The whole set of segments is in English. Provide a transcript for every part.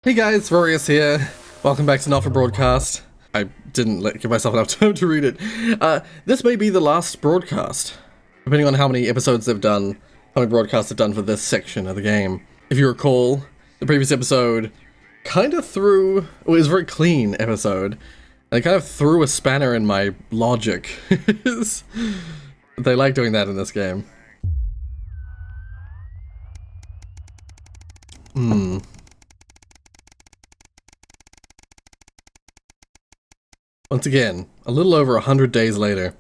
Hey guys, Rorius here. Welcome back to Not For Broadcast. I didn't give myself enough time to read it. This may be the last broadcast, depending on how many episodes they've done, how many broadcasts they've done for this section of the game. If you recall, the previous episode kind of threw, well, it was a very clean episode, and it kind of threw a spanner in my logic. They like doing that in this game. Once again, a little over 100 days later.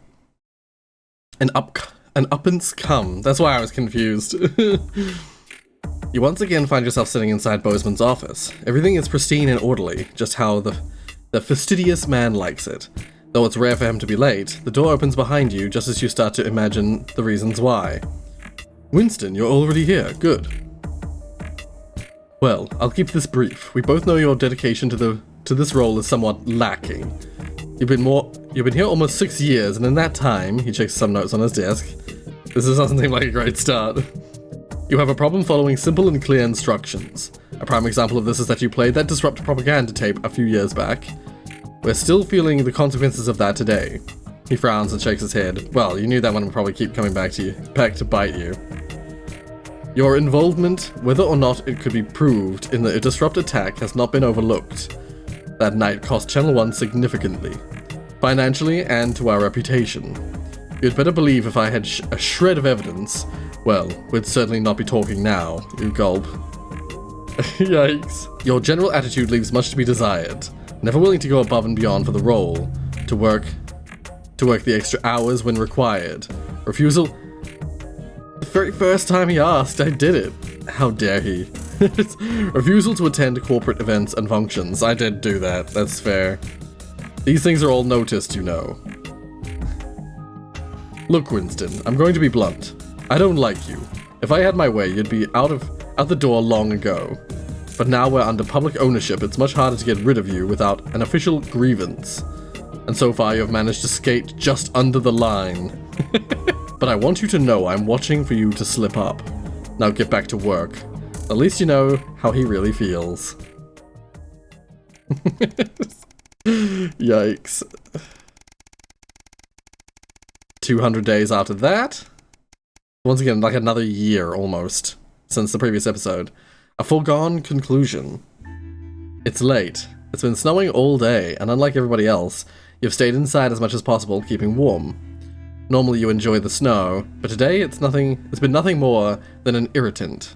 An uppance come. That's why I was confused. You once again find yourself sitting inside Bozeman's office. Everything is pristine and orderly, just how the fastidious man likes it. Though it's rare for him to be late, the door opens behind you just as you start to imagine the reasons why. Winston, you're already here. Good. Well, I'll keep this brief. We both know your dedication to this role is somewhat lacking. You've been here almost 6 years, and in that time, he checks some notes on his desk. This doesn't seem like a great start. You have a problem following simple and clear instructions. A prime example of this is that you played that disrupt propaganda tape a few years back. We're still feeling the consequences of that today. He frowns and shakes his head. Well, you knew that one would probably keep coming back to bite you. Your involvement, whether or not it could be proved in the disrupt attack, has not been overlooked. That night cost Channel 1 significantly, financially and to our reputation. You'd better believe if I had a shred of evidence, well, we'd certainly not be talking now, you gulp. Yikes. Your general attitude leaves much to be desired, never willing to go above and beyond for the role, to work the extra hours when required. Refusal. The very first time he asked, I did it. How dare he? Refusal to attend corporate events and functions. I did do that, that's fair. These things are all noticed, you know. Look, Winston, I'm going to be blunt. I don't like you. If I had my way, you'd be out the door long ago. But now we're under public ownership, it's much harder to get rid of you without an official grievance. And so far you have managed to skate just under the line. But I want you to know I'm watching for you to slip up. Now get back to work. At least you know how he really feels. Yikes. 200 days after that. Once again, like another year almost since the previous episode. A foregone conclusion. It's late. It's been snowing all day, and unlike everybody else, you've stayed inside as much as possible, keeping warm. Normally you enjoy the snow, but today it's been nothing more than an irritant.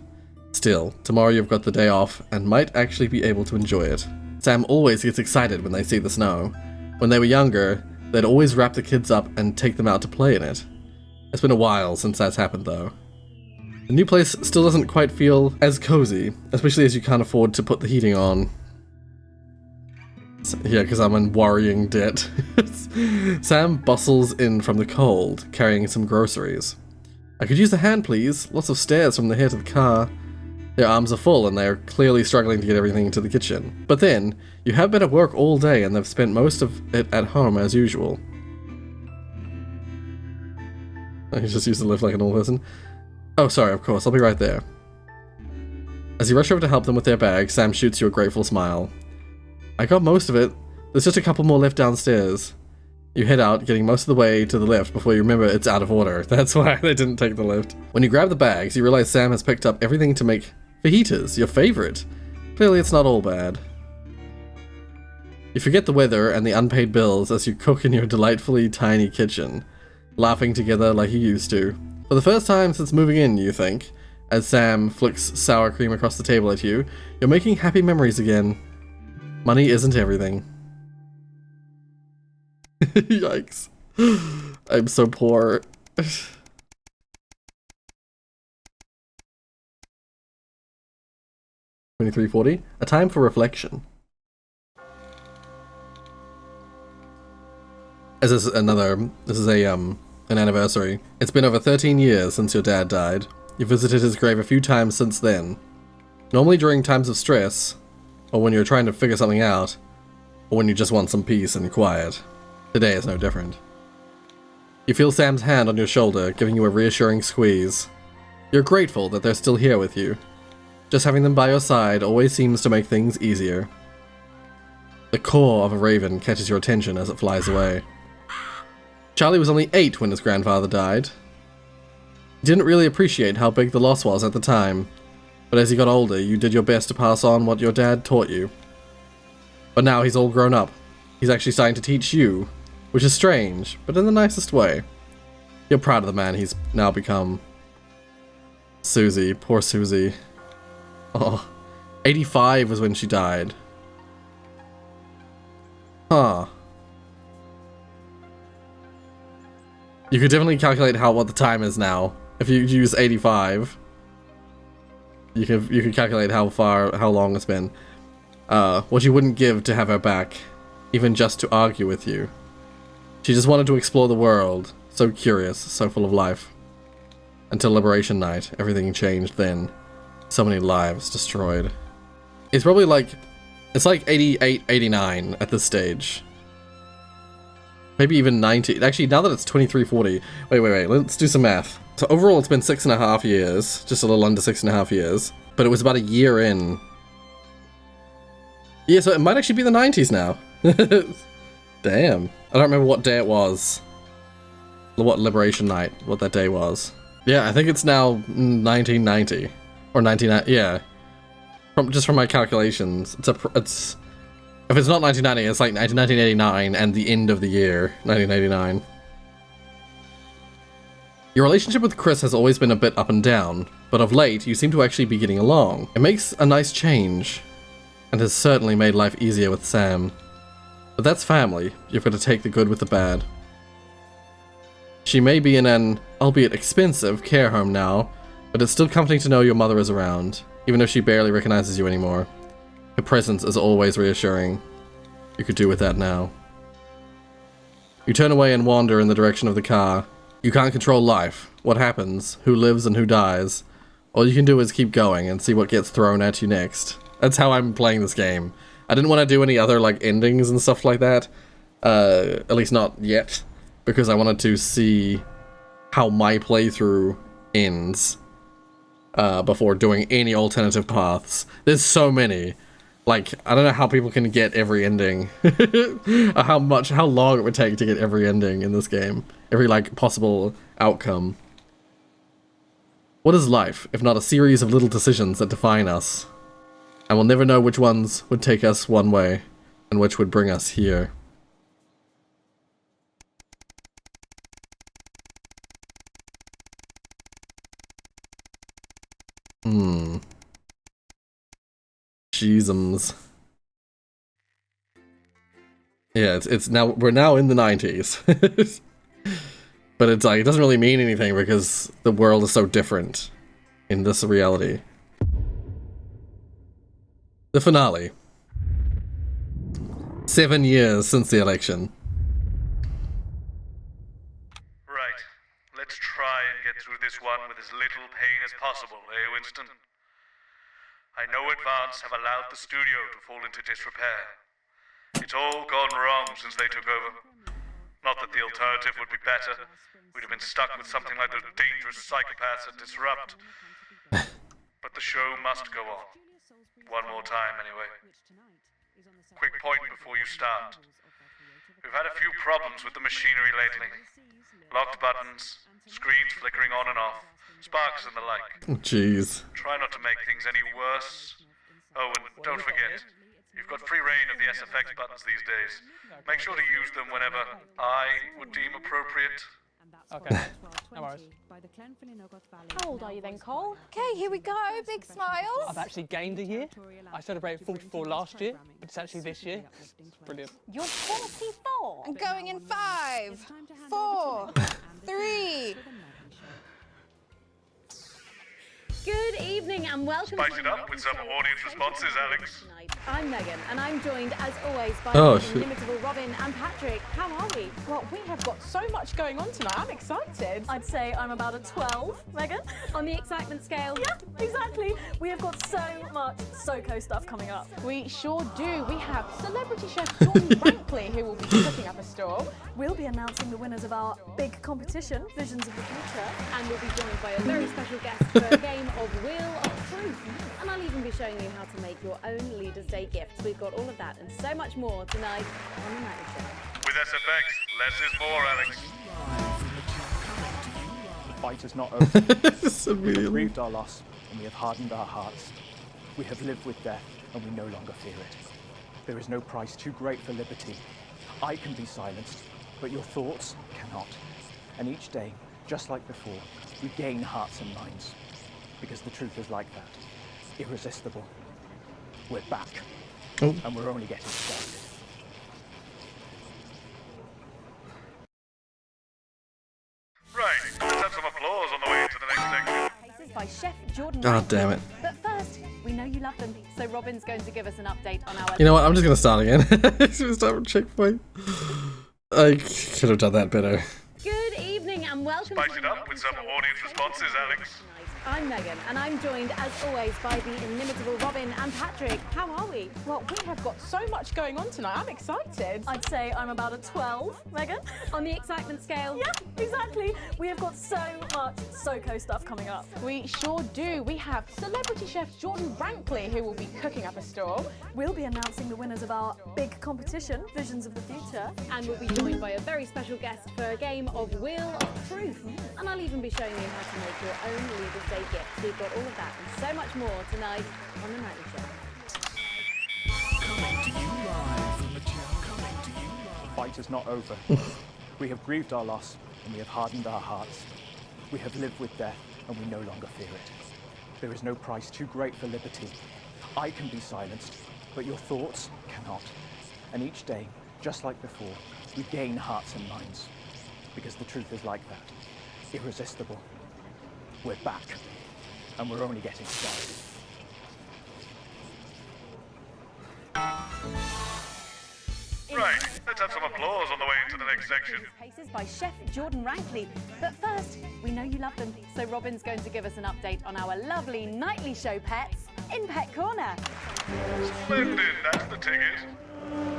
Still, tomorrow you've got the day off and might actually be able to enjoy it. Sam always gets excited when they see the snow. When they were younger, they'd always wrap the kids up and take them out to play in it. It's been a while since that's happened though. The new place still doesn't quite feel as cozy, especially as you can't afford to put the heating on. Yeah, because I'm in worrying debt. Sam bustles in from the cold, carrying some groceries. I could use a hand, please. Lots of stairs from the here to the car. Their arms are full and they are clearly struggling to get everything into the kitchen. But then, you have been at work all day and they've spent most of it at home as usual. I can just use the lift like a normal person. Oh, sorry, of course, I'll be right there. As you rush over to help them with their bag, Sam shoots you a grateful smile. I got most of it. There's just a couple more left downstairs. You head out, getting most of the way to the lift before you remember it's out of order. That's why they didn't take the lift. When you grab the bags, you realize Sam has picked up everything to make fajitas, your favorite. Clearly it's not all bad. You forget the weather and the unpaid bills as you cook in your delightfully tiny kitchen, laughing together like you used to. For the first time since moving in, you think, as Sam flicks sour cream across the table at you, you're making happy memories again. Money isn't everything. Yikes. I'm so poor. 2340. A time for reflection. This is an anniversary. It's been over 13 years since your dad died. You visited his grave a few times since then. Normally during times of stress, or when you're trying to figure something out, or when you just want some peace and quiet. Today is no different. You feel Sam's hand on your shoulder, giving you a reassuring squeeze. You're grateful that they're still here with you. Just having them by your side always seems to make things easier. The caw of a raven catches your attention as it flies away. Charlie was only 8 when his grandfather died. He didn't really appreciate how big the loss was at the time, but as he got older, you did your best to pass on what your dad taught you. But now he's all grown up. He's actually starting to teach you, which is strange, but in the nicest way. You're proud of the man he's now become. Susie, poor Susie. Oh, 85 was when she died. Huh. You could definitely calculate what the time is now. If you use 85, you could calculate how long it's been. What you wouldn't give to have her back, even just to argue with you. She just wanted to explore the world, so curious, so full of life. Until Liberation Night, everything changed then. So many lives destroyed. It's probably like, it's like 88, 89 at this stage. Maybe even 90. Actually, now that it's 2340. Wait. Let's do some math. So overall, it's been 6.5 years. Just a little under 6.5 years. But it was about a year in. Yeah, so it might actually be the 90s now. Damn. I don't remember what day it was. What Liberation Night, what that day was. Yeah, I think it's now 1990. Or 1990, yeah. Just from my calculations. It's if it's not 1990, it's like 1989 and the end of the year, 1989. Your relationship with Chris has always been a bit up and down, but of late, you seem to actually be getting along. It makes a nice change, and has certainly made life easier with Sam. But that's family. You've got to take the good with the bad. She may be in an, albeit expensive, care home now, but it's still comforting to know your mother is around, even if she barely recognizes you anymore. Her presence is always reassuring. You could do with that now. You turn away and wander in the direction of the car. You can't control life, what happens, who lives and who dies. All you can do is keep going and see what gets thrown at you next. That's how I'm playing this game. I didn't want to do any other like endings and stuff like that. At least not yet. Because I wanted to see how my playthrough ends. Before doing any alternative paths. There's so many. Like, I don't know how people can get every ending. How long it would take to get every ending in this game. Every, like, possible outcome. What is life, if not a series of little decisions that define us? And we'll never know which ones would take us one way, and which would bring us here. Jeezums. Yeah, it's now, we're now in the 90s. But it's like, it doesn't really mean anything because the world is so different in this reality. The finale. 7 years since the election. Right. Let's try and get through this one with as little pain as possible, eh, Winston? I know Advance have allowed the studio to fall into disrepair. It's all gone wrong since they took over. Not that the alternative would be better. We'd have been stuck with something like those dangerous psychopaths at Disrupt. But the show must go on. One more time, anyway. Quick point before you start. We've had a few problems with the machinery lately. Locked buttons, screens flickering on and off, sparks and the like. Jeez. Try not to make things any worse. Oh, and don't forget, you've got free reign of the SFX buttons these days. Make sure to use them whenever I would deem appropriate. Okay, no worries. How old are you then, Cole? Okay, here we go. Big smiles. I've actually gained a year. I celebrated 44 last year, but it's actually this year. It's brilliant. You're 44. I'm going in 5, 4, 3. Good evening and welcome Spice it up with some audience responses, Alex. I'm Megan, and I'm joined, as always, by Oh, the shit. inimitable Robin and Patrick. How are we? Well, we have got so much going on tonight. I'm excited. I'd say I'm about a 12, Megan. On the excitement scale. Yeah, exactly. We have got so much SoCo stuff coming up. We sure do. We have celebrity chef Jordan Brankley, who will be cooking up a storm. We'll be announcing the winners of our big competition, Visions of the Future. And we'll be joined by a very special guest for a game of Wheel of Truth. And I'll even be showing you how to make your own Leaders' Day gifts. We've got all of that and so much more tonight on The Nightly Show. With SFX, less is more, Alex. The fight is not over. Just We have immediately. grieved our loss, and we have hardened our hearts. We have lived with death, and we no longer fear it. There is no price too great for liberty. I can be silenced, but your thoughts cannot. And each day, just like before, we gain hearts and minds. Because the truth is like that. Irresistible. We're back. Oh. And we're only getting started. Right, let's have some applause on the way into the next section. Cases by Chef Jordan God Brankley. damn it. But first, we know you love them, so Robin's going to give us an update on our... You know what? I'm just gonna start again. Just start with checkpoint. I could have done that better. Good evening and welcome Spice to it up with some audience responses, Alex. I'm Megan, and I'm joined, as always, by the inimitable Robin and Patrick. How are we? Well, we have got so much going on tonight. I'm excited. I'd say I'm about a 12, Megan. On the excitement scale. Yeah, exactly. We have got so much SoCo stuff coming up. We sure do. We have celebrity chef Jordan Brankley, who will be cooking up a storm. We'll be announcing the winners of our big competition, Visions of the Future. And we'll be joined by a very special guest for a game of Wheel of Truth. And I'll even be showing you how to make your own Leaders' Day gifts. We've got all of that and so much more tonight on The Nightly Show. The fight is not over. We have grieved our loss, and we have hardened our hearts. We have lived with death, and we no longer fear it. There is no price too great for liberty. I can be silenced, but your thoughts cannot. And each day, just like before, we gain hearts and minds. Because the truth is like that. Irresistible. We're back. And we're only getting started. Right, let's have some applause on the way into the next section. Cases by Chef Jordan Brankley. But first, we know you love them, so Robin's going to give us an update on our lovely Nightly Show pets in Pet Corner. Splendid, that's the ticket.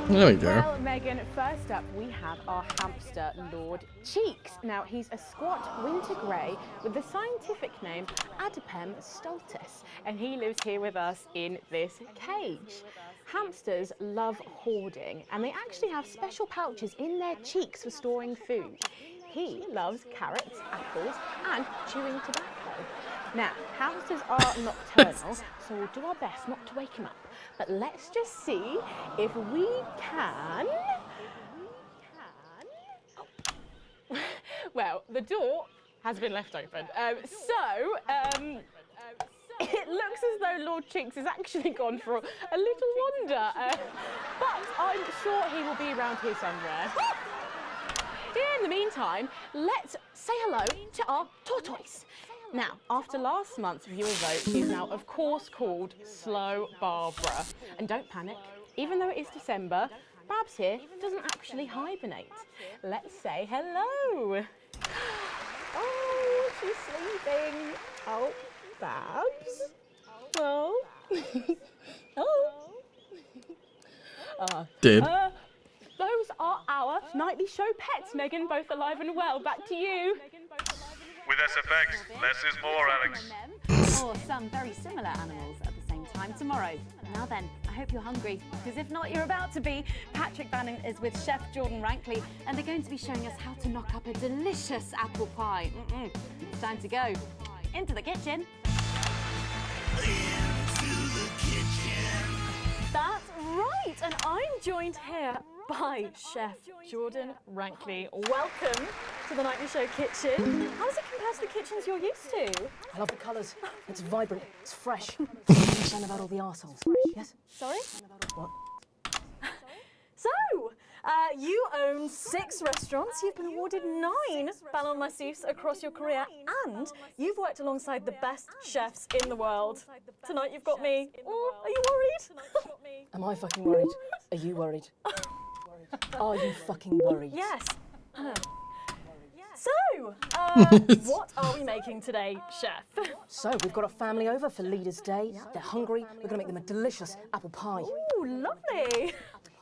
There we go. Well, Megan, first up we have our hamster, Lord Cheeks. Now, he's a squat winter grey with the scientific name Adipem stultus, and he lives here with us in this cage. Hamsters love hoarding, and they actually have special pouches in their cheeks for storing food. He loves carrots, apples, and chewing tobacco. Now, hamsters are nocturnal, so we'll do our best not to wake him up. But let's just see if we can... Well, the door has been left open. It looks as though Lord Cheeks has actually gone for a little wander. But I'm sure he will be around here somewhere. In the meantime, let's say hello to our tortoise. Now, after last month's viewer vote, she's now, of course, called Slow Barbara. And don't panic, even though it is December, Babs here doesn't actually hibernate. Let's say hello. Oh, she's sleeping. Oh, Babs. Oh. Oh. Did. Those are our Nightly Show pets, Megan, both alive and well. Back to you. With SFX, less is more, Alex. Or some very similar animals at the same time tomorrow. Now then, I hope you're hungry, because if not, you're about to be. Patrick Bannon is with Chef Jordan Brankley, and they're going to be showing us how to knock up a delicious apple pie. It's time to go into the kitchen. That's right, and I'm joined here by Chef Jordan Brankley. Welcome to the Nightly Show kitchen. How does it compare to the kitchens you're used to? I love the colours. It's vibrant. It's fresh. Concerned about all the arseholes. Yes? Sorry? What? So, You own 6 restaurants, you've been awarded 9 Ballon d'Or across your career, and you've worked alongside the best chefs in the world. Tonight you've got me. Oh, are you worried? Am I fucking worried? Are you worried? Are you fucking worried? Yes. So, what are we making today, chef? So, we've got a family over for Leaders' Day. They're hungry. We're going to make them a delicious apple pie. Ooh, lovely.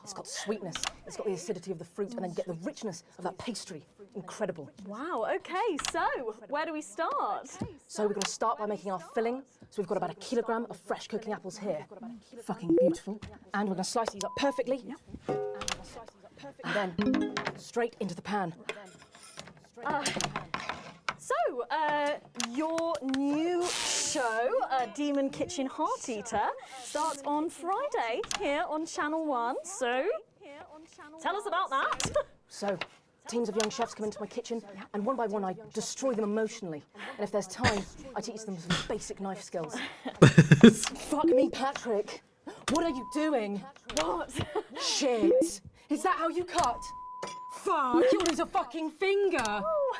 It's got sweetness, it's got the acidity of the fruit, and then get the richness of that pastry. Incredible. Wow, okay, so where do we start? So we're going to start by making our filling. So we've got about 1 kilogram of fresh cooking apples here. Fucking beautiful. And we're going to slice these up perfectly. And then straight into the pan. Your new show, Demon Kitchen Heart Eater, starts on Friday here on Channel 1. So, tell us about that. So, teams of young chefs come into my kitchen, and one by one I destroy them emotionally. And if there's time, I teach them some basic knife skills. Fuck me, Patrick. What are you doing? What? Shit. Is that how you cut? Fuck, you'll lose a fucking finger. Oh,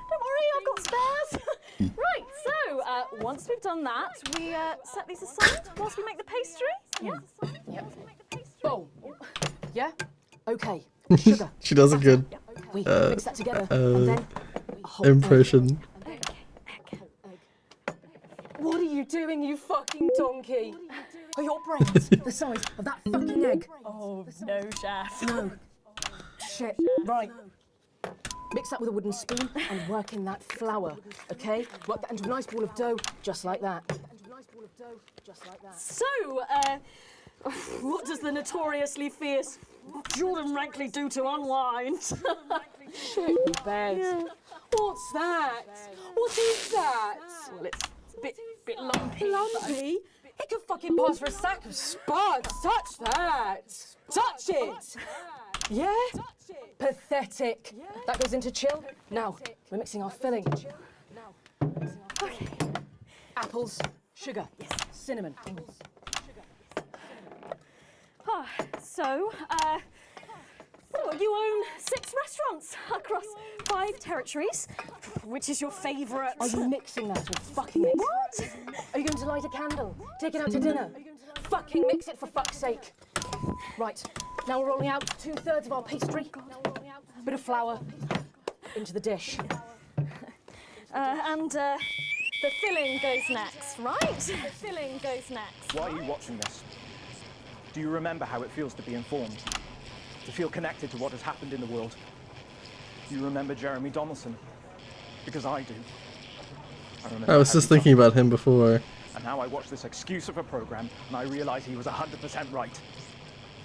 don't worry, I've got spares. Right, so once we've done that, we set these aside whilst we make the pastry. Yeah? Yep. Bowl. Yeah? Okay. Sugar. She does a good We mix that together, and then a whole impression. What are you doing, you fucking donkey? Are your brains the size of that fucking egg? Oh, no, chef. No. Shit. Right. Mix that with a wooden spoon and work in that flour, okay? Work that into a nice ball of dough, just like that. So, what does the notoriously fierce Jordan Rankley do to unwind? Shit in bed. Yeah. What's that? What is that? Well, it's a bit lumpy. Lumpy? It could fucking pass for a sack of spuds. Touch that. Touch it. Yeah? Pathetic. That goes into chill. Now, we're mixing our filling. Okay. Apples, sugar, cinnamon. So, you own 6 restaurants across 5 territories. Which is your favourite? Are you mixing that or fucking it? What? Are you going to light a candle? Take it out to dinner? Fucking mix it for fuck's sake. Right, now we're rolling out 2/3 of our pastry. A bit of flour into the dish. And the filling goes next, right? The filling goes next. Why are you watching this? Do you remember how it feels to be informed? To feel connected to what has happened in the world? Do you remember Jeremy Donaldson? Because I do. I was just thinking about him before. And now I watch this excuse of a program, and I realize he was 100% right.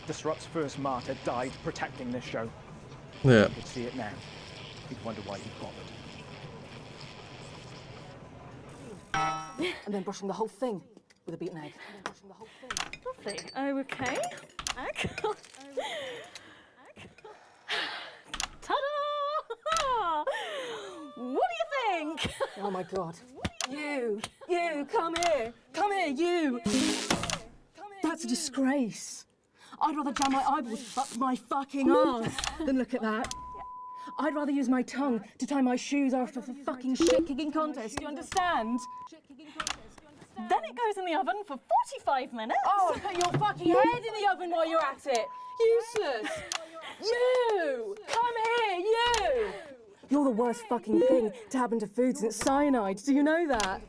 Disrupt's first martyr died protecting this show. Yeah. You could see it now. You'd wonder why he bothered. And then brushing the whole thing with a beaten egg. Lovely. Okay. Ta-da! What do you think? Oh my God. You, come here, you. That's a disgrace. I'd rather jam my eyeballs up my fucking arse than look at that. I'd rather use my tongue to tie my shoes after a fucking shit-kicking contest, you understand? Then it goes in the oven for 45 minutes. Oh, put your fucking head in the oven while you're at it. Useless. You, come here, you. You're the worst fucking thing to happen to food since cyanide. Do you know that?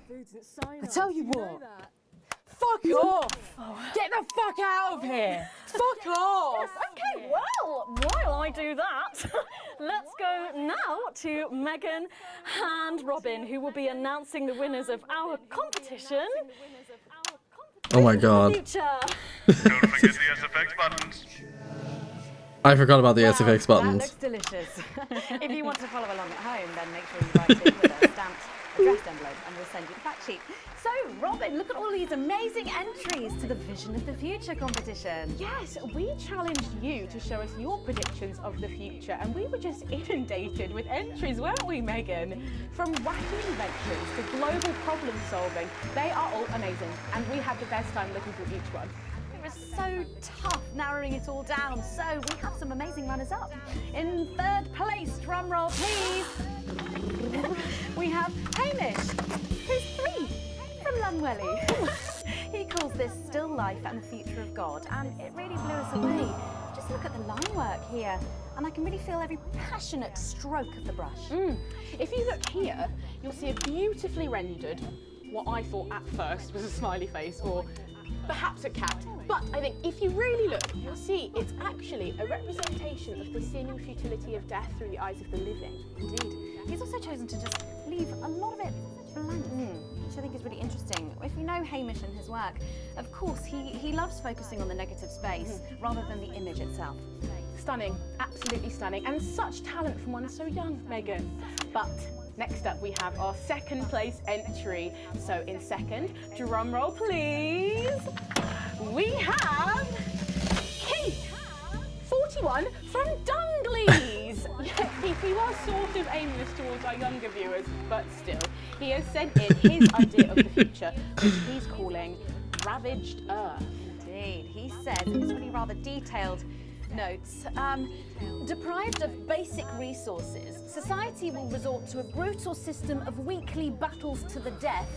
I tell you what. Fuck off! Get the fuck out of here! Fuck off! Okay, well, while I do that, let's go now to Megan and Robin, who will be announcing the winners of our competition. Oh my God. Future. Don't forget the SFX buttons. I forgot about the SFX That buttons. looks delicious. If you want to follow along at home, then make sure you write in with a stamped addressed envelope and we'll send you the fact sheet. So, Robin, look at all these amazing entries to the Vision of the Future competition. Yes, we challenged you to show us your predictions of the future, and we were just inundated with entries, weren't we, Megan? From wacky inventions to global problem solving, they are all amazing, and we had the best time looking through each one. It was so tough narrowing it all down. So we have some amazing runners-up. In third place, drumroll please, we have Hamish, who's 3 from Lunwelly. He calls this still life and the future of God, and it really blew us away. Just look at the line work here, and I can really feel every passionate stroke of the brush. If you look here, you'll see a beautifully rendered, what I thought at first was a smiley face or perhaps a cat. But I think if you really look, you'll see it's actually a representation of the sin and futility of death through the eyes of the living. Indeed. He's also chosen to just leave a lot of it blank, which I think is really interesting. If we know Hamish and his work, of course, he loves focusing on the negative space rather than the image itself. Stunning, absolutely stunning, and such talent from one so young, Megan. But next up we have our second place entry. So in second, drum roll please, we have Keith, 41 from Dungley's. Yeah, Keith, you are sort of aimless towards our younger viewers, but still, he has sent in his idea of the future, which he's calling Ravaged Earth. Indeed, he says in his really rather detailed notes, deprived of basic resources, society will resort to a brutal system of weekly battles to the death,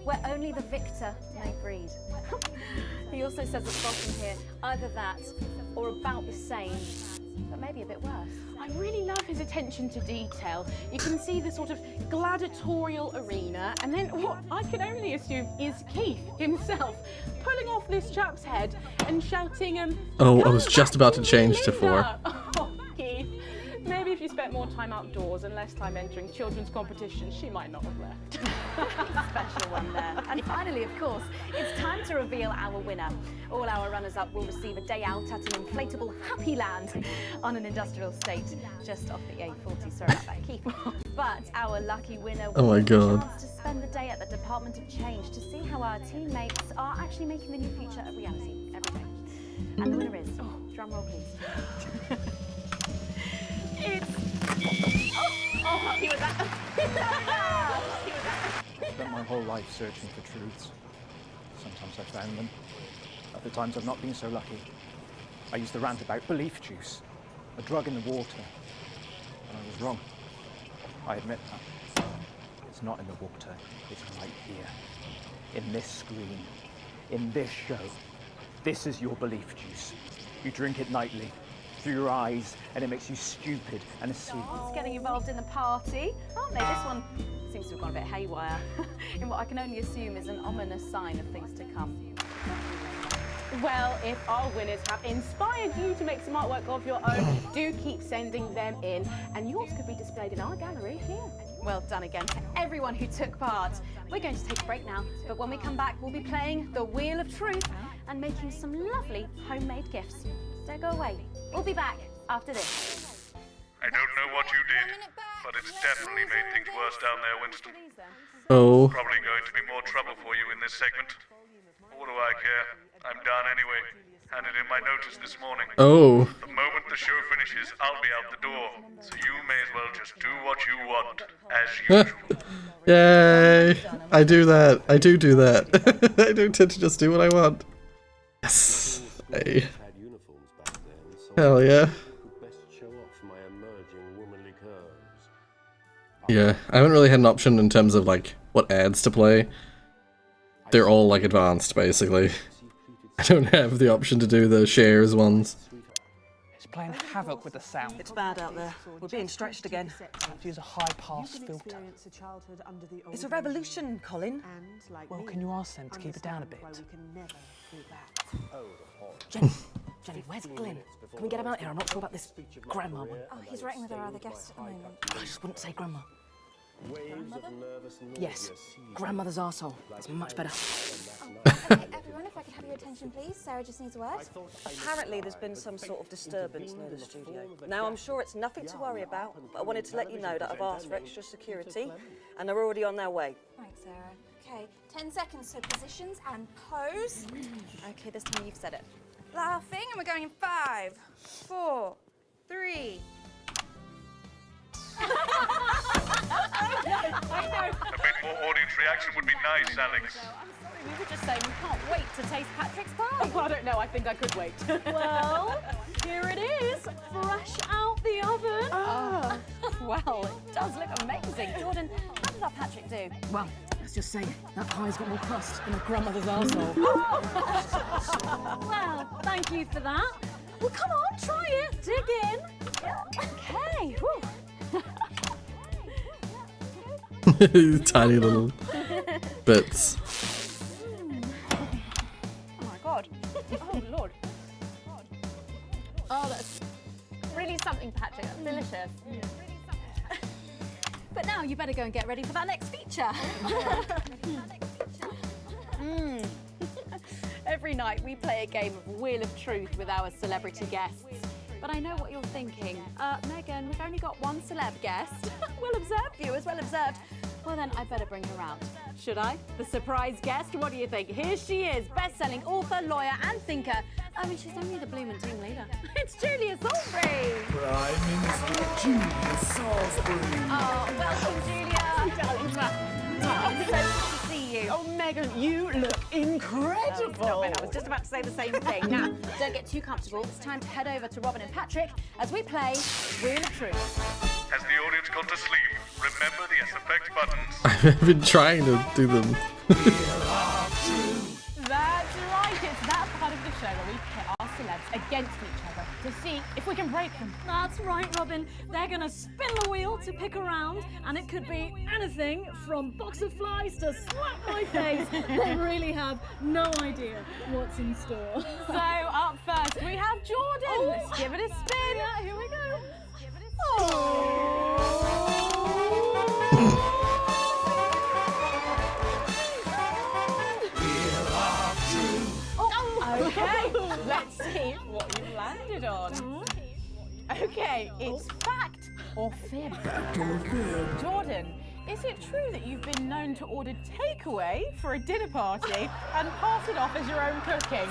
where only the victor may breed. He also says at the bottom here, either that or about the same, but maybe a bit worse. I really love his attention to detail. You can see the sort of gladiatorial arena, and then what I can only assume is Keith himself pulling off this chap's head and shouting, Oh, I was just about to change to 4. Oh, Keith. Maybe if you spent more time outdoors and less time entering children's competitions, she might not have left. Special one there. And finally, of course, it's time to reveal our winner. All our runners-up will receive a day out at an inflatable Happy Land on an industrial estate just off the A40. Sorry about that, Keith. But our lucky winner will have a chance to spend the day at the Department of Change to see how our teammates are actually making the new future a reality every day. And the winner is, drum roll please. He was that. I spent my whole life searching for truths. Sometimes I found them. Other times I've not been so lucky. I used the rant about belief juice, a drug in the water. And I was wrong. I admit that. It's not in the water, it's right here. In this screen, in this show. This is your belief juice. You drink it nightly, through your eyes, and it makes you stupid and asleep. It's getting involved in the party, aren't they? This one seems to have gone a bit haywire in what I can only assume is an ominous sign of things to come. Well, if our winners have inspired you to make some artwork of your own, do keep sending them in, and yours could be displayed in our gallery here. Well done again to everyone who took part. We're going to take a break now, but when we come back, we'll be playing the Wheel of Truth and making some lovely homemade gifts. Don't go away. We'll be back after this. I don't know what you did, but it's definitely made things worse down there, Winston. Oh. Probably going to be more trouble for you in this segment. What do I care? I'm done anyway. Handed in my notice this morning. Oh. The moment the show finishes, I'll be out the door. So you may as well just do what you want, as usual. Yay! I do that. I do that. I do tend to just do what I want. Yes. Hey. Hell yeah. Yeah, I haven't really had an option in terms of like what ads to play. They're all like advanced basically. I don't have the option to do the shares ones. It's playing havoc with the sound. It's bad out there. We're being stretched again. Use a high-pass filter. It's a revolution, Colin. Well, can you ask them to keep it down a bit? Jenny, where's Glyn? Can we get him out here? I'm not sure about this grandma one. Oh, he's writing with our other guests at the moment. I just wouldn't say grandma. Yes, grandmother's arsehole. It's much better. Okay, everyone, if I could have your attention, please. Sarah just needs a word. Apparently there's been some sort of disturbance near the studio. Now, I'm sure it's nothing to worry about, but I wanted to let you know that I've asked for extra security, and they're already on their way. Right, Sarah. Okay, 10 seconds, so positions and pose. Okay, this time you've said it. Laughing, and we're going in 5, 4, 3. A bit more audience reaction would be nice, Alex. We were just saying we can't wait to taste Patrick's pie. Oh, I don't know. I think I could wait. Well, here it is, fresh out the oven. Well, it does look amazing. Jordan, how did our Patrick do? Well, let's just say that pie's got more crust than a grandmother's arsehole. Well, thank you for that. Well, come on, try it. Dig in. Okay. Tiny little bits. Oh my God. Oh Lord. Oh, that's really something, Patrick. That's delicious. But now you better go and get ready for that next feature. Every night we play a game of Wheel of Truth with our celebrity guests. But I know what you're thinking. Megan, we've only got one celeb guest. Well observed, viewers, well observed. Well then, I better bring her round. Should I? The surprise guest? What do you think? Here she is, best-selling author, lawyer and thinker. I mean, she's only the bloomin' team leader. It's Julia Salisbury. Prime Minister Julia Salisbury. Oh, welcome, Julia. Darling, Oh, so good to see you. Oh, Megan, you look incredible. Stop it. I was just about to say the same thing. Now, don't get too comfortable. It's time to head over to Robin and Patrick as we play Wheel of Truth. Has the audience gone to sleep? Remember the SFX buttons. I've been trying to do them. That's right. It's that part of the show where we pit our celebs against each other to see if we can break them. That's right, Robin. They're going to spin the wheel to pick a round, and it could be anything from box of flies to slap my face. They really have no idea what's in store. So up first we have Jordan. Let's give it a spin. Yeah, here we go. Okay, let's see what you've landed on. Okay, it's fact or fib. Jordan, is it true that you've been known to order takeaway for a dinner party and pass it off as your own cooking?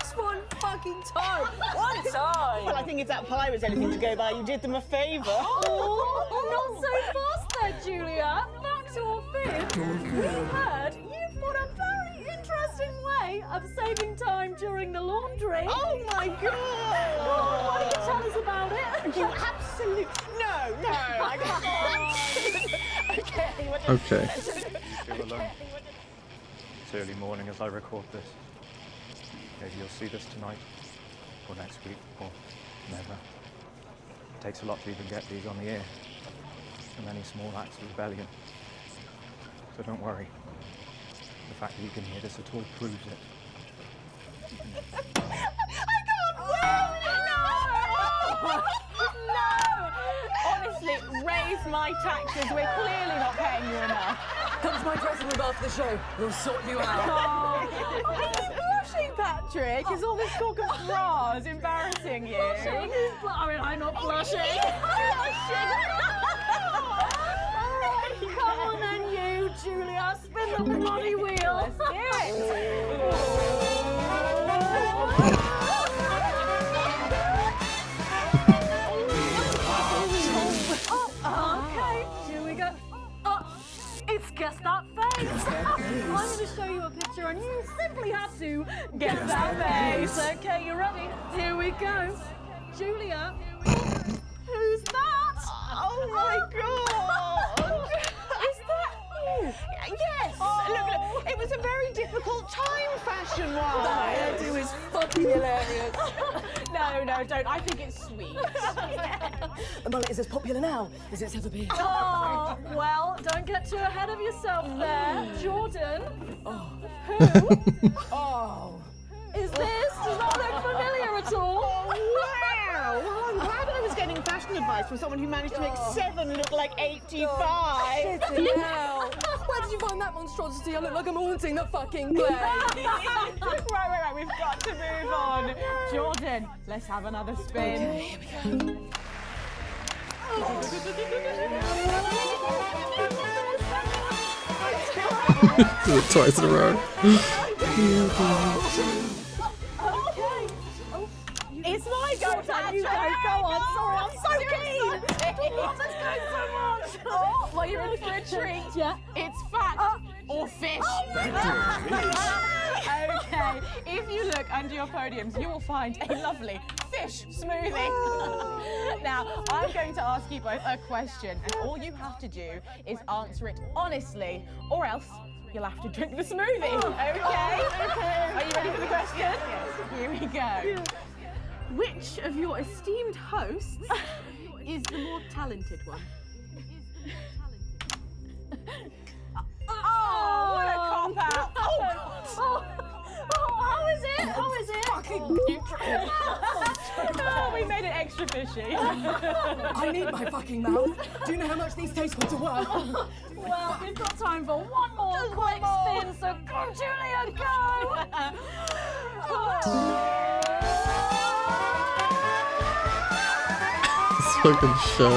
It's one fucking time. One time. Well, I think if that pie was anything to go by, you did them a favour. Oh, not so fast there, Julia. Fact or fib? We've heard you've got a very interesting way of saving time during the laundry. Oh my God! Why don't you tell us about it? You absolutely no, I can't. Okay. Feel alone. It's early morning as I record this. Maybe you'll see this tonight, or next week, or never. It takes a lot to even get these on the air. So many small acts of rebellion. So don't worry. The fact that you can hear this at all proves it. No! Honestly, raise my taxes. We're clearly not paying you enough. Come to my dressing room after the show. We'll sort you out. Are you blushing, Patrick? Is all this talk of bras embarrassing you? I'm not blushing. Come on then, you, Julia. Spin the bloody wheel. Let's do it. Okay, here we go. It's Guess That Face. I'm going to show you a picture and you simply have to guess that face. Okay, you ready? Here we go. Julia, who's that? Oh my God! Is that you? Yes. Look, it was a very difficult time, fashion-wise. That hairdo is fucking hilarious. No, don't. I think it's sweet. Well, it is as popular now as it's ever been. Oh, well, don't get too ahead of yourself there. Jordan, who is this? Does that look familiar at all? Wow! Well, I'm glad I was getting fashion advice from someone who managed to make 7 look like 85. Hell. Where did you find that monstrosity? I look like I'm haunting the fucking place. Right. We've got to move on. Jordan, let's have another spin. Okay, here we go. Do it twice in a row. It's my go time. You go on. Sorry, I'm so keen. Let's go so much. Well, you're in for a treat. Yeah. It's fact or fish? Okay, if you look under your podiums, you will find a lovely fish smoothie. Now, I'm going to ask you both a question, and all you have to do is answer it honestly, or else you'll have to drink the smoothie. Okay? Are you ready for the question? Yes. Here we go. Yeah. Which of your esteemed hosts is the more talented one? Oh, what a cop-out! How is it? How is it? Fucking nutrient. Oh, we made it extra fishy. I need my fucking mouth. Do you know how much these taste buds are worth? Well, we've got time for one more quick spin, so go, Julia, go! This fucking show.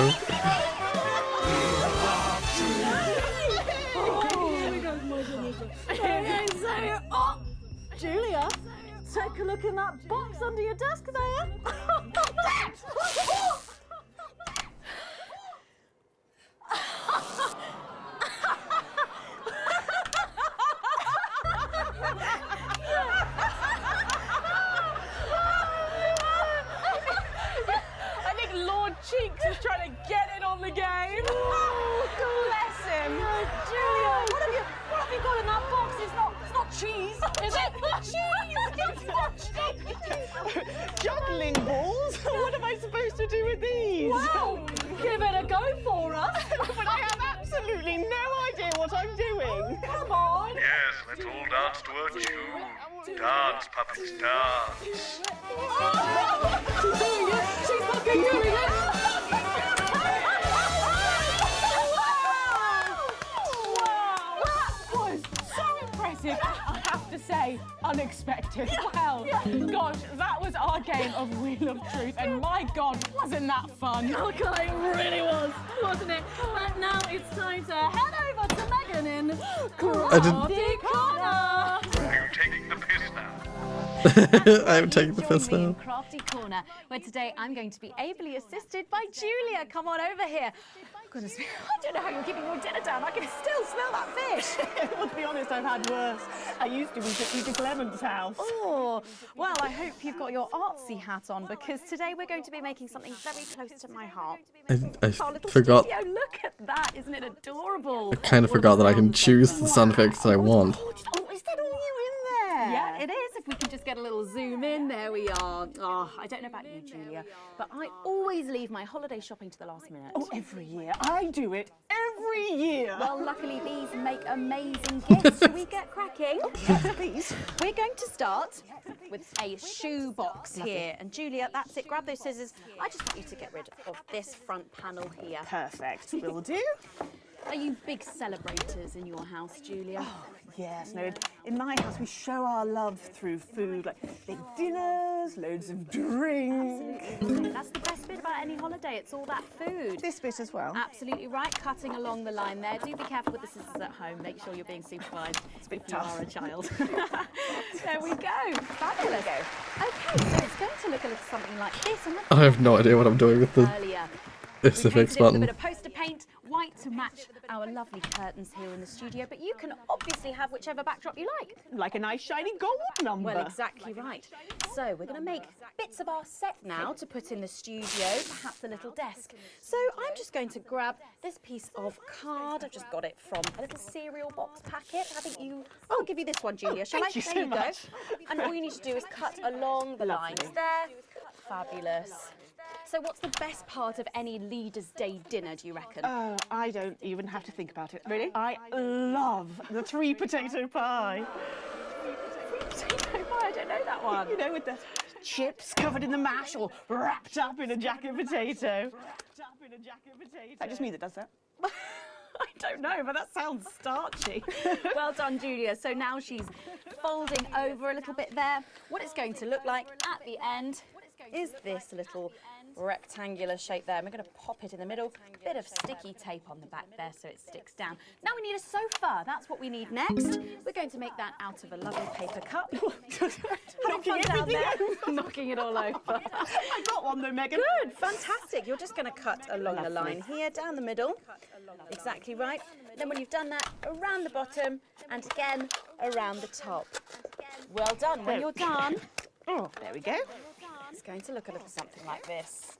Okay, so, Julia, take a look in that box under your desk there. I think Lord Cheeks is trying to get in on the game. Oh, bless him. Julia, what have you got in that box? It's not cheese, is it? Cheese! It's not cheese! Juggling balls? What am I supposed to do with these? Wow! Give it a go for us. But I have absolutely no idea what I'm doing. Come on. Yes, let's all dance to a tune. Dance, puppets, dance. She's doing it. She's fucking doing it. I have to say, unexpected. Well, gosh, that was our game of Wheel of Truth, and my God, wasn't that fun? Okay, it really was, wasn't it? But now it's time to head over to Megan in Crafty Corner. Are you taking the piss now? I'm taking the piss Join me in now. Crafty Corner, where today I'm going to be ably assisted by Julia. Come on over here. Goodness me, I don't know how you're keeping your dinner down. I can still smell that fish. Well, to be honest, I've had worse. I used to be at Edith Lemon's house. Oh, well, I hope you've got your artsy hat on, because today we're going to be making something very close to my heart. I Our little forgot. studio, look at that. Isn't it adorable? I kind of forgot that I can choose the sound effects that I want. Oh, is that all you in there? Yeah, it is. If we can just get a little zoom in, there we are. Oh, I don't know about you, Julia, but I always leave my holiday shopping to the last minute. Oh, every year. I do it every year. Well, luckily these make amazing gifts. Shall we get cracking? Yes, please. We're going to start with a shoe box here. And Julia, that's it. Grab those scissors. I just want you to get rid of this front panel here. Perfect. Will do. Are you big celebrators in your house, Julia? Oh, yes. No, in my house we show our love through food, like big dinners, loads of drink. Absolutely. That's the best bit about any holiday. It's all that food. This bit as well. Absolutely right. Cutting along the line there. Do be careful with the scissors at home. Make sure you're being supervised if you tough. are a child. There we go. Fabulous. Okay, so it's going to look a little something like this. I have no idea what I'm doing with the Earlier. SFX We painted it with a button. bit of poster paint, white to match our lovely curtains here in the studio, but you can obviously have whichever backdrop you like. Like a nice shiny gold number. Well, exactly right. So we're going to make bits of our set now to put in the studio, perhaps a little desk. So I'm just going to grab this piece of card. I've just got it from a little cereal box packet. I think I'll give you this one, Julia. Shall I? Thank you There so you go. much. And all you need to do is cut along the lines there. Fabulous. So what's the best part of any Leaders' Day dinner, do you reckon? I don't even have to think about it. Really? I love the 3 potato pie. Potato pie, I don't know that one. You know, with the chips covered in the mash or wrapped up in a jacket potato. That just me that does that. I don't know, but that sounds starchy. Well done, Julia. So now she's folding over a little bit there. What it's going to look like at the end is this little rectangular shape there. And we're going to pop it in the middle. Bit of sticky tape on the back there so it sticks down. Now we need a sofa. That's what we need next. We're going to make that out of a lovely paper cup. Knocking everything over. Knocking it all over. I got one though, Megan. Good, fantastic. You're just going to cut along the line here, down the middle. Exactly right. Then when you've done that, around the bottom and again around the top. Well done. When you're done, Oh, there we go. it's going to look a little something like this.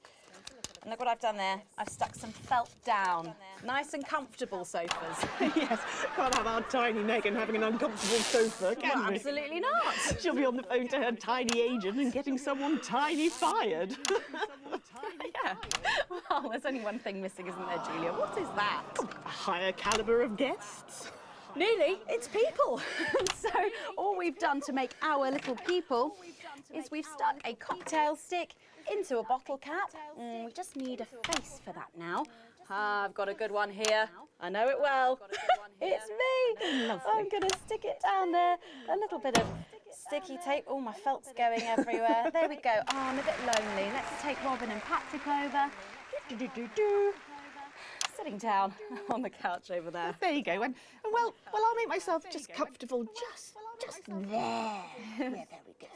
And look what I've done there. I've stuck some felt down. Nice and comfortable sofas. Yes, can't have our tiny Megan having an uncomfortable sofa, can Well, we? absolutely not. She'll be on the phone to her tiny agent and getting someone tiny fired. Yeah. Well, there's only one thing missing, isn't there, Julia? What is that? A higher caliber of guests. Nearly, it's people. So all we've done to make our little people is we've stuck a cocktail stick into a bottle cap. We just need a face for that now. I've got a good one here. I know it well. It's me. I'm going to stick it down there. A little bit of sticky tape. Oh, my felt's going everywhere. There we go. Oh, I'm a bit lonely. Let's take Robin and Patrick over. Sitting down on the couch over there. There you go. And well, I'll make myself just comfortable just there. Yeah, there we go.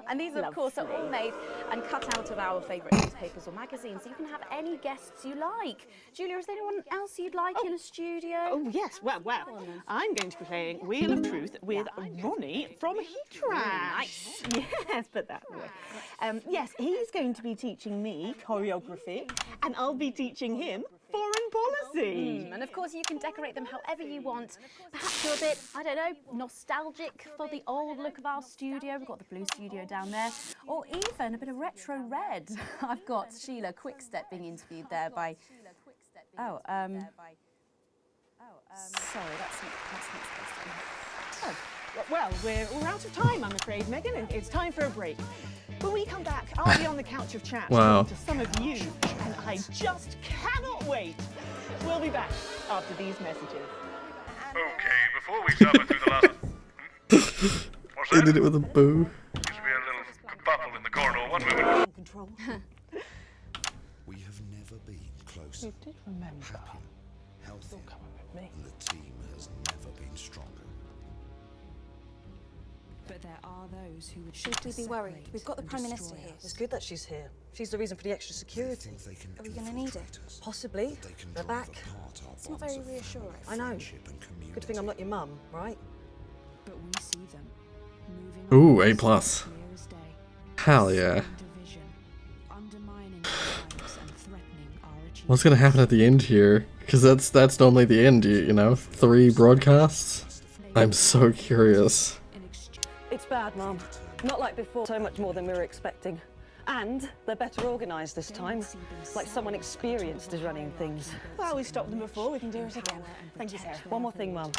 And these, of course, are all made and cut out of our favourite newspapers or magazines. So you can have any guests you like. Julia, is there anyone else you'd like in a studio? Oh, yes. Well, I'm going to be playing Wheel of Truth with Ronnie from Heatran. Nice. Yes, put that away. Yes, he's going to be teaching me choreography, and I'll be teaching him foreign policy. And of course, you can decorate them however you want. Perhaps you're a bit, I don't know, nostalgic for the old look of our studio. We've got the blue studio down there. Or even a bit of retro red. I've got Sheila Quickstep being interviewed there by... sorry, that's not supposed to be. Oh, well, we're out of time, I'm afraid, Megan. It's time for a break. When we come back, I'll be on the couch of chat Wow. to some of you, and I just cannot wait. We'll be back after these messages. Okay, before we suffer through the last... What's They that? did it with a boo. Seems to be a little kerfuffle in the corridor. One moment. Control. We have never been closer, You did remember. happier, healthier, You're coming with me. and the team has never been stronger. But there are those who would Should we be worried? We've got the Prime Minister here. It's good that she's here. She's the reason for the extra security. They can Are we going to need it? infiltrate us, Possibly. they can They're drive back. apart our It's not bonds very of reassuring. I know. friendship and community. Good thing I'm not your mum, right? But we see them moving Ooh, on A+. clear as day, Hell yeah. sowing division, undermining our lives and threatening our achievements. What's gonna happen at the end here? Because that's normally the end, you know? 3 broadcasts? I'm so curious. It's bad, Mum. Not like before, so much more than we were expecting. And they're better organised this time. Like someone experienced is running things. Well, we stopped them before. We can do it again. Thank you, Sarah. One more thing, Mum.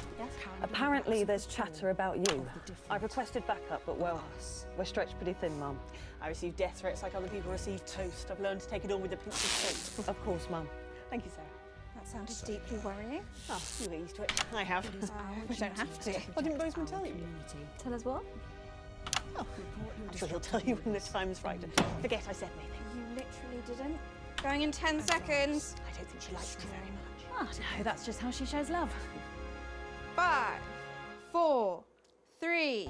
Apparently there's chatter about you. I've requested backup, but well, we're stretched pretty thin, Mum. I receive death threats like other people receive toast. I've learned to take it all with a pinch of salt. Of course, Mum. Thank you, Sarah. That sounded deeply worrying. Oh, you get used to it. I have. We don't have to. Why didn't Bozeman tell you? Tell us what? Oh, I'm sure he'll tell you when the time's right. Forget I said anything. You literally didn't. Going in 10 seconds. I don't think she likes you very much. Oh, no, that's just how she shows love. 5, 4, 3.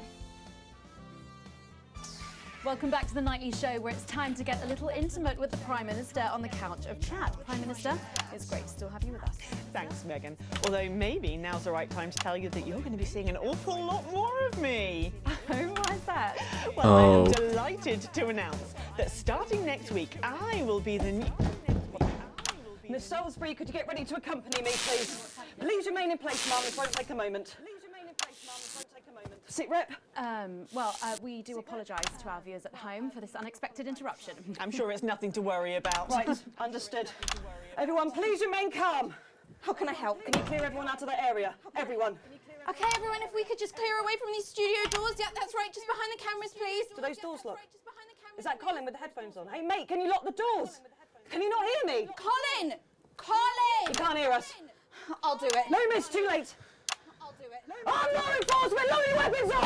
Welcome back to the nightly show where it's time to get a little intimate with the Prime Minister on the couch of chat. Prime Minister, it's great to still have you with us. Thanks, Megan. Although maybe now's the right time to tell you that you're going to be seeing an awful lot more of me. Oh, why is that? Well, I am delighted to announce that starting next week, I will be the new... Miss Salisbury, could you get ready to accompany me, please? Please remain in place, Mum. It won't take a moment. Sit rep. We do apologise to our viewers at home for this unexpected interruption. I'm sure it's nothing to worry about. Right, understood. Everyone, please remain calm. How can I help? Can you clear everyone out of that area? Everyone. Okay, everyone, if we could just clear away from these studio doors. Yeah, that's right, just behind the cameras, please. Do those doors lock? Is that Colin with the headphones on? Hey, mate, can you lock the doors? Can you not hear me? Colin! Colin! You can't hear us. I'll do it. No, miss, too late. I'll do it. I'm law enforcement, load your weapons on!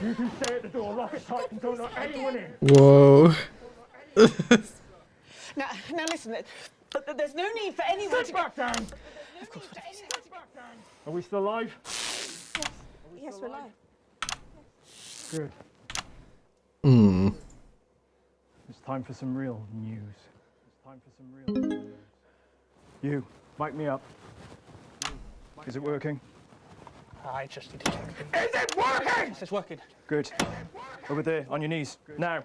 You can stay at the door, lock it tight, and don't let anyone in. Whoa. Now listen, there's no need for anyone Sit back down! Of course, whatever you say. Are we still live? Yes, we're live. Good. It's time for some real news. You, mic me up. Is it working? I just need to check. Is it working? Yes, it's working. Good. Over there, on your knees. Now.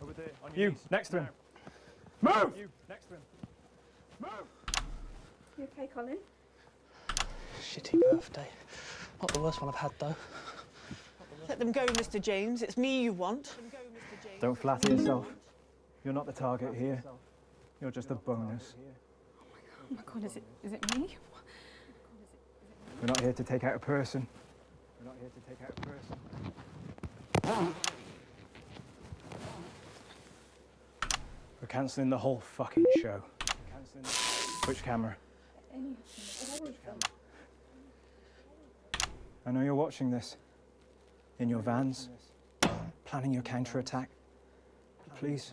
Over there, on your knees. Next to him. Move! You, next to him. Move! You okay, Colin? Shitty birthday. Not the worst one I've had, though. Let them go, Mr. James. It's me you want. Don't flatter yourself. You're not the target here. You're just a bonus. Oh my god, is it me? We're not here to take out a person. We're cancelling the whole fucking show. Which camera? I know you're watching this. In your vans. Planning your counter-attack. Please.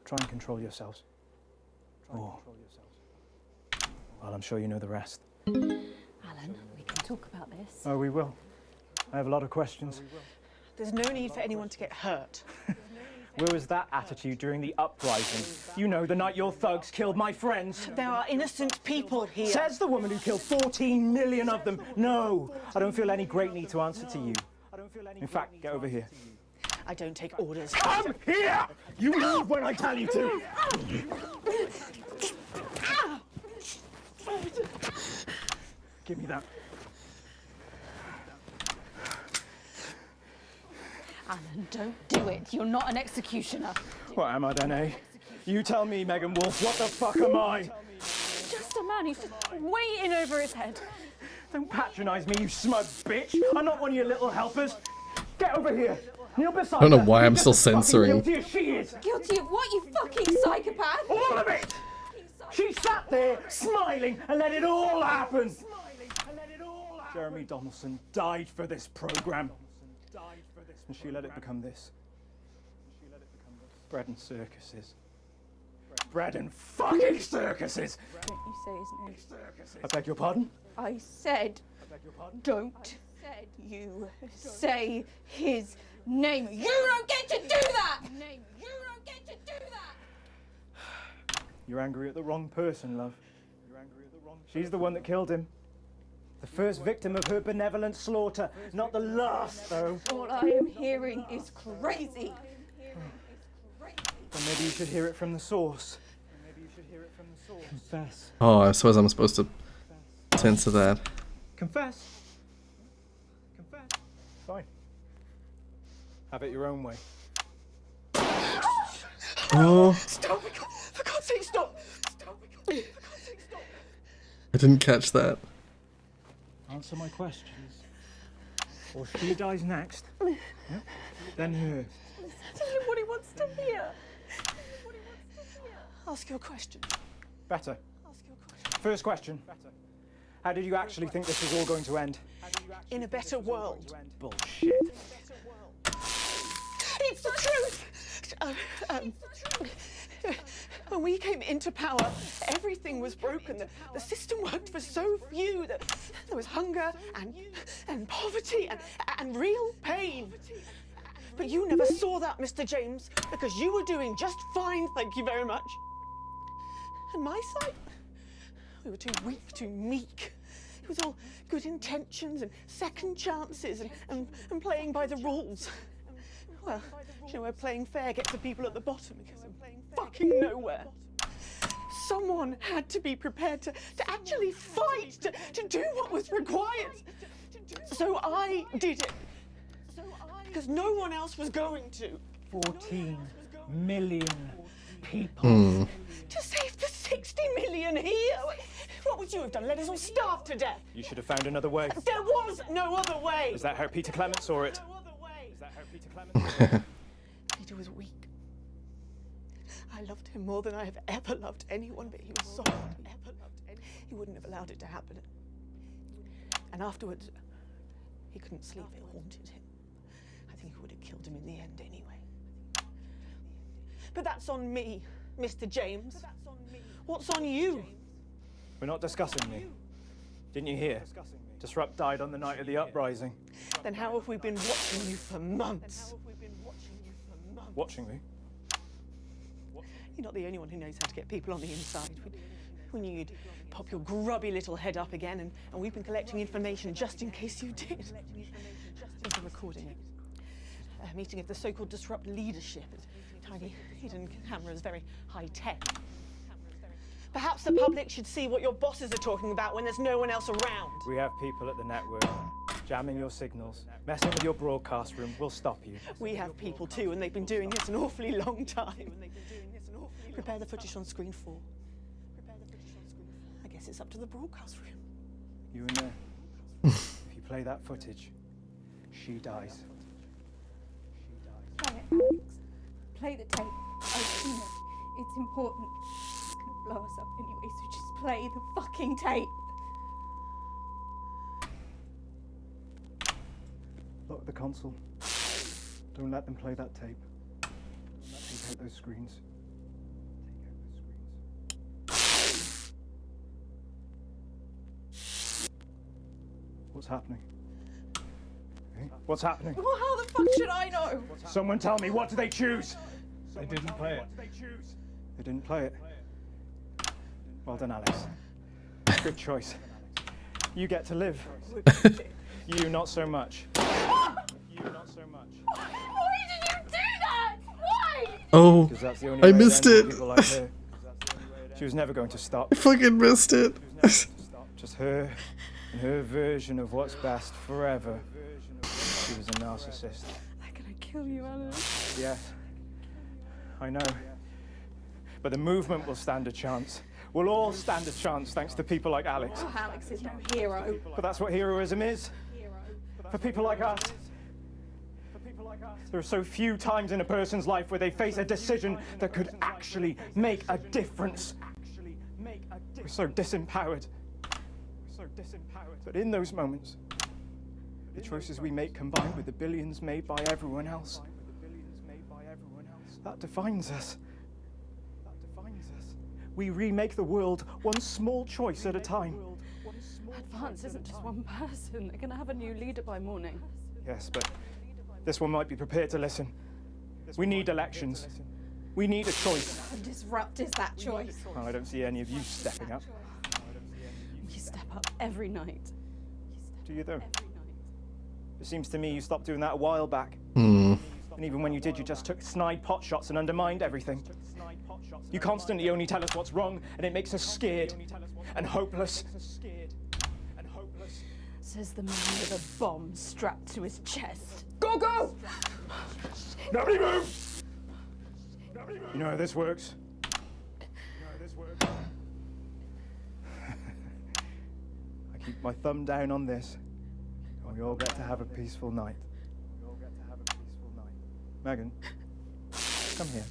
Try and control yourselves. Well, I'm sure you know the rest. Alan, we can talk about this. Oh, we will. I have a lot of questions. There's no need for anyone to get hurt. Where was that attitude during the uprising? You know, the night your thugs killed my friends. There are innocent people here. Says the woman who killed 14 million of them. No, I don't feel any great need to answer to you. In fact, get over here. I don't take orders. Come here! You move when I tell you to! Give me that. Alan, don't do it. You're not an executioner. What am I then, eh? You tell me, Megan Wolf, what the fuck am I? Just a man who's just way in over his head. Don't patronise me, you smug bitch. I'm not one of your little helpers. Get over here. Kneel beside I don't know her. why I'm You're still just as fucking censoring. Guilty as she is. Guilty of what, you fucking psychopath? All of it! She sat there, smiling, and let it all happen. Jeremy Donaldson died for this programme. And she let it become this. Bread and circuses. Bread and fucking circuses! Don't you say his name. I beg your pardon? I said, don't you say his name. You don't get to do that! You're angry at the wrong person, love. She's the one that killed him. The first victim of her benevolent slaughter. Not the last, though. All I am hearing is crazy. Then maybe you should hear it from the source. Confess. Oh, I suppose I'm supposed to censor that. Confess. Fine. Have it your own way. Oh, Stop! For God's sake, stop! I didn't catch that. Answer my questions. Or she dies next. Yep. Then her. Tell him what he wants to hear. Ask your question. Better. First question. How did you actually think this was all going to end? In a better world. Bullshit. It's the truth! When we came into power, everything was broken. The system worked for so few. There was hunger and poverty and real pain. But you never saw that, Mr. James, because you were doing just fine, thank you very much. And my side, we were too weak, too meek. It was all good intentions and second chances and playing by the rules. Well, you know, where playing fair gets the people at the bottom because of fucking nowhere. Someone had to be prepared to actually fight, to do what was required. So I did it. Because no one else was going to. 14 million people. To save the 60 million here. What would you have done? Let us all starve to death? You should have found another way. There was no other way. Is that how Peter Clement saw it? Peter was weak. I loved him more than I have ever loved anyone, but he was soft. He wouldn't have allowed it to happen. And afterwards, he couldn't sleep. It haunted him. think it would have killed him in the end anyway. But that's on me, Mr. James. What's on you? We're not discussing me. Didn't you hear? Disrupt died on the night of the uprising. Then how have we been watching you for months? Watching me? You're not the only one who knows how to get people on the inside. We knew you'd pop your grubby little head up again, and we've been collecting information just in case you did. There's a recording. A meeting of the so-called Disrupt leadership. Tiny hidden cameras, very high-tech. Perhaps the public should see what your bosses are talking about when there's no one else around. We have people at the network jamming your signals, messing with your broadcast room. We'll stop you. We have people too, and they've been doing this an awfully long time. Prepare the footage on screen 4. I guess it's up to the broadcast room. You and there. If you play that footage, she dies. Play it, Alex. Play the tape. I've seen it. It's important. It's gonna blow us up anyway, so just play the fucking tape. Lock the console. Don't let them play that tape. Take out those screens. What's happening? Hey? What's happening? Well, how the fuck should I know? Someone tell me, what do they choose? They didn't play it. They didn't play it. Well done, Alex. Good choice. You get to live. You not so much. You not so much. Why did you do that? Why? Oh, That's the only I way missed to end it. people like her. She was never going to stop. I fucking missed it. Just her and her version of what's best forever. She was a narcissist. They're gonna kill you, Alex. Yes, I know. But the movement will stand a chance. We'll all stand a chance thanks to people like Alex. Oh, Alex is no hero. But that's what heroism is. For people like us. There are so few times in a person's life where they face a decision that could actually make a difference. We're so disempowered. But in those moments, the choices we make combined with the billions made by everyone else, that defines us. We remake the world one small choice at a time. Advance isn't just one person. They're gonna have a new leader by morning. Yes, but this one might be prepared to listen. We need elections. We need a choice. And Disrupt is that choice. Well, I don't see any of you stepping up. You step up every night. Do you though? It seems to me you stopped doing that a while back. Hmm. And even when you did, you just took snide pot shots and undermined everything. You constantly only tell us what's wrong, and it makes us scared and hopeless. Says the man with a bomb strapped to his chest. Go, go! Nobody move! You know how this works? I keep my thumb down on this, and we all get to have a peaceful night. Megan, come here.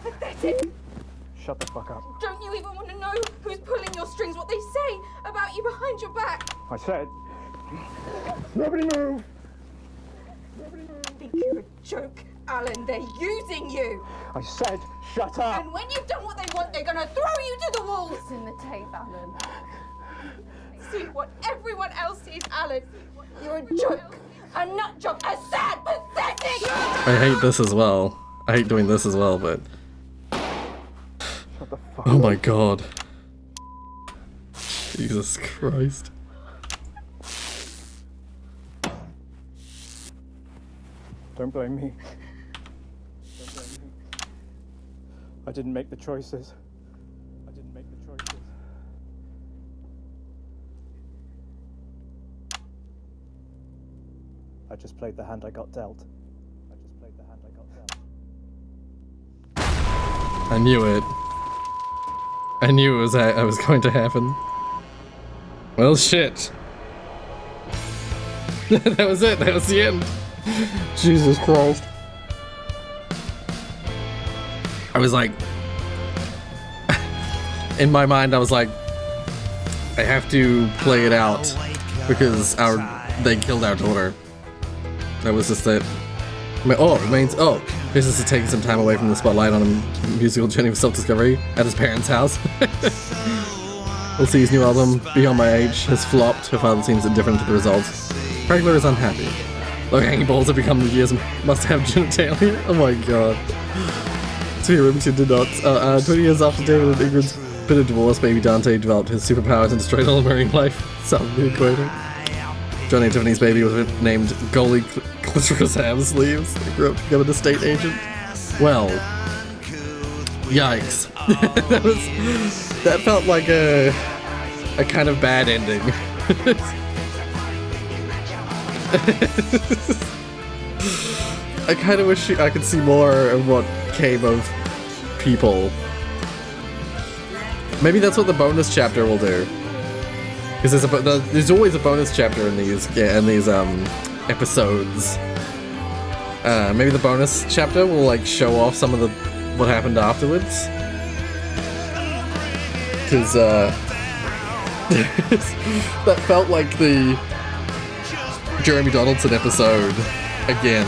Pathetic. Shut the fuck up. Don't you even want to know who's pulling your strings, what they say about you behind your back? I said, nobody move! I think you're a joke, Alan. They're using you. I said, shut up! And when you've done what they want, they're gonna throw you to the walls. It's in the tape, Alan. See what everyone else sees, Alan. You're a joke, a nut job, a sad, pathetic. I hate this as well. I hate doing this as well, but... Shut the fuck Oh my god. Jesus Christ. Don't blame me. I didn't make the choices. I just played the hand I got dealt. I knew it. I knew it was going to happen. Well, shit. That was it. That was the end. Jesus Christ. I was like... In my mind, I was like... I have to play it out because they killed our daughter. That was just it. This is taking some time away from the spotlight on a musical journey of self-discovery at his parents' house. We'll see his new album, Beyond My Age, has flopped. Her father seems indifferent to the results. Regular is unhappy. Low-hanging balls have become the years must have genitalia. Oh my god. Sophia Remington did not. 20 years after David and Ingrid's bitter divorce, baby Dante developed his superpowers and destroyed all marine life. Sounds really quoting. Johnny and Tiffany's baby was named Goalie Clitoris Ham Sleeves. They grew up to become an estate agent. Well, yikes. that felt like a kind of bad ending. I kind of wish I could see more of what came of people. Maybe that's what the bonus chapter will do. Because there's always a bonus chapter in these episodes. Maybe the bonus chapter will like show off some of what happened afterwards. Because that felt like the Jeremy Donaldson episode again,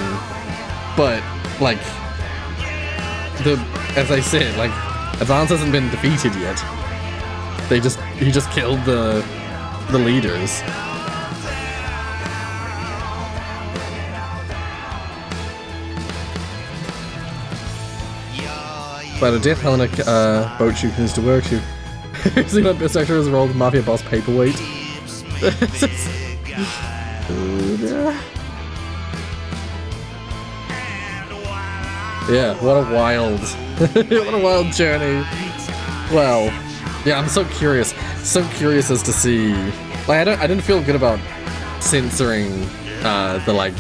but like as I said, like Advance hasn't been defeated yet. He just killed the leaders. But a death Hellenic boat shoe continues to work. See what best actor has rolled mafia boss paperweight. Yeah, what a wild journey. Well, yeah, I'm so curious as to see. Like, I didn't feel good about censoring the like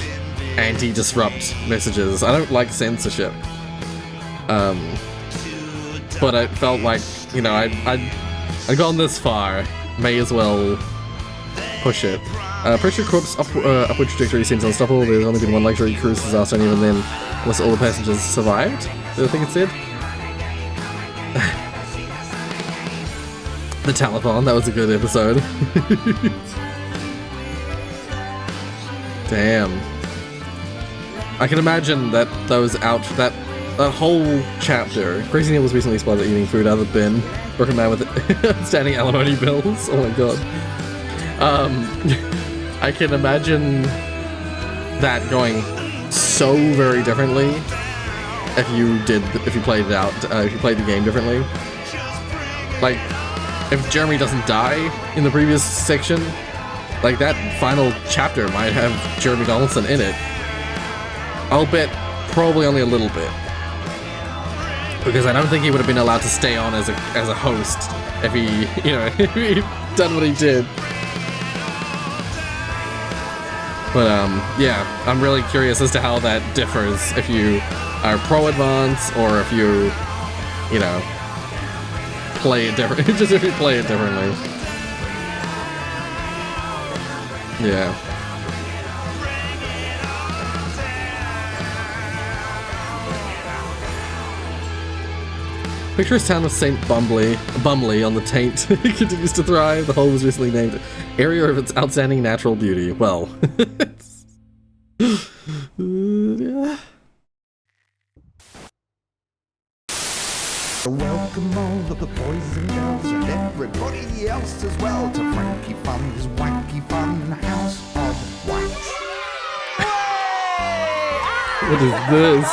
anti-disrupt messages. I don't like censorship. But I felt like, you know, I'd gone this far, may as well push it. Pressure Corp's upward trajectory seems unstoppable. There's only been one luxury cruise disaster, and even then, almost all the passengers survived. I think it said. The Telephone, that was a good episode. Damn. I can imagine that that whole chapter. Gracie Neal was recently spotted eating food out of the bin. Broken man with outstanding alimony bills. Oh my god. I can imagine that going so very differently if you played it out, if you played the game differently. Like, if Jeremy doesn't die in the previous section, like that final chapter might have Jeremy Donaldson in it. I'll bet probably only a little bit. Because I don't think he would have been allowed to stay on as a host if he done what he did. But yeah, I'm really curious as to how that differs if you are pro-advance or if you play it different. Just if you play it differently. Yeah. Picturesque town of St. Bumley on the Taint continues to thrive. The whole was recently named area of its outstanding natural beauty. Well, yeah. Welcome all of the boys and girls and everybody else as well to Frankie Fun's Wacky Fun House of Wax. What is this?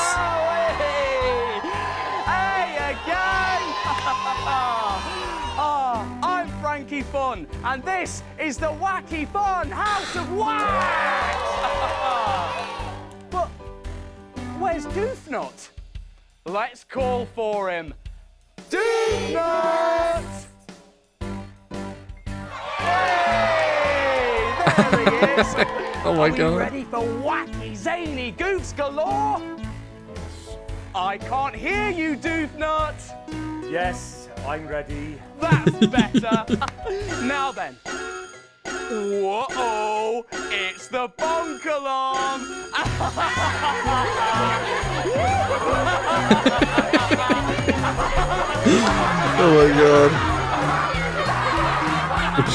I'm Frankie Fun, and this is the Wacky Fun House of Wax! But where's Doofnut? Let's call for him. Doofnut! Hey, there he is! Oh my God. god. Ready for wacky, zany goofs galore? I can't hear you, Doofnut! Yes, I'm ready. That's better. Now then. Whoa! It's the bonk alarm! Oh my god.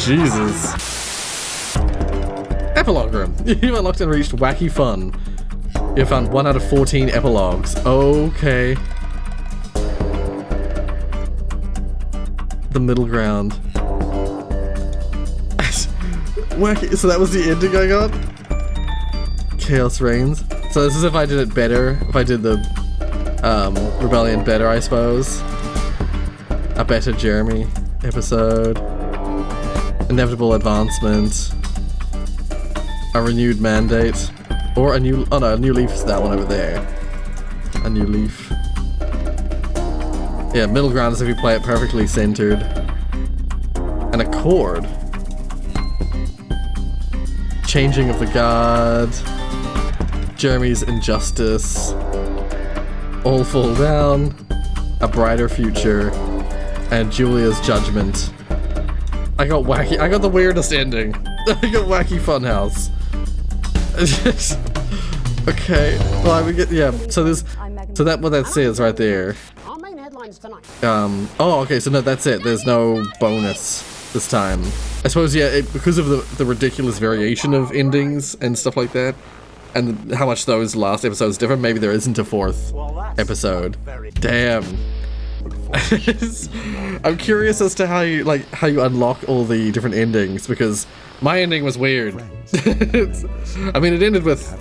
Jesus. Epilogue room. You unlocked and reached wacky fun. You found 1 out of 14 epilogues. Okay. The middle ground. Wacky. So that was the ending I got? Chaos reigns. So this is if I did it better. If I did the Rebellion better, I suppose. A better Jeremy episode. Inevitable advancement. A renewed mandate. Or a new, oh no, a new leaf is that one over there. A new leaf. Yeah, middle ground is if you play it perfectly centered. An accord. Changing of the guard. Jeremy's injustice. All fall down. A brighter future. And Julia's judgment. I got wacky. I got the weirdest ending. I got wacky funhouse. Okay. Well, I would get, yeah. So there's, so that what that says right there. Our main headlines tonight. Oh, okay. So no, that's it. There's no bonus this time. I suppose, yeah, because of the ridiculous variation of endings and stuff like that, and how much those last episodes differ. Maybe there isn't a 4th episode. Damn. I'm curious as to how you unlock all the different endings, because my ending was weird. I mean, it ended with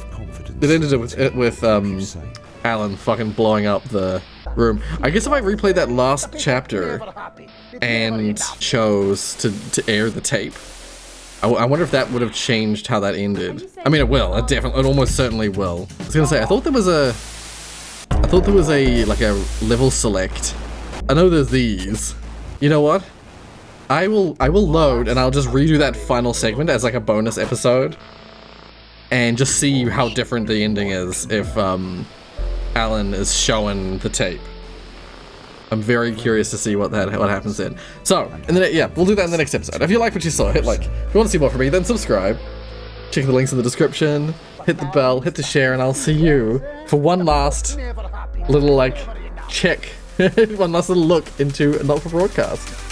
Alan fucking blowing up the room. I guess if I replayed that last chapter and chose to air the tape, I wonder if that would have changed how that ended. I mean, it will. It almost certainly will. I was gonna say, I thought there was a like a level select. I know there's these. You know what? I will load and I'll just redo that final segment as like a bonus episode, and just see how different the ending is if Alan is showing the tape. I'm very curious to see what happens then. So, yeah, we'll do that in the next episode. If you like what you saw, hit like. If you want to see more from me, then subscribe. Check the links in the description. Hit the bell, hit the share, and I'll see you for one last little like check, one last little look into Not For Broadcast.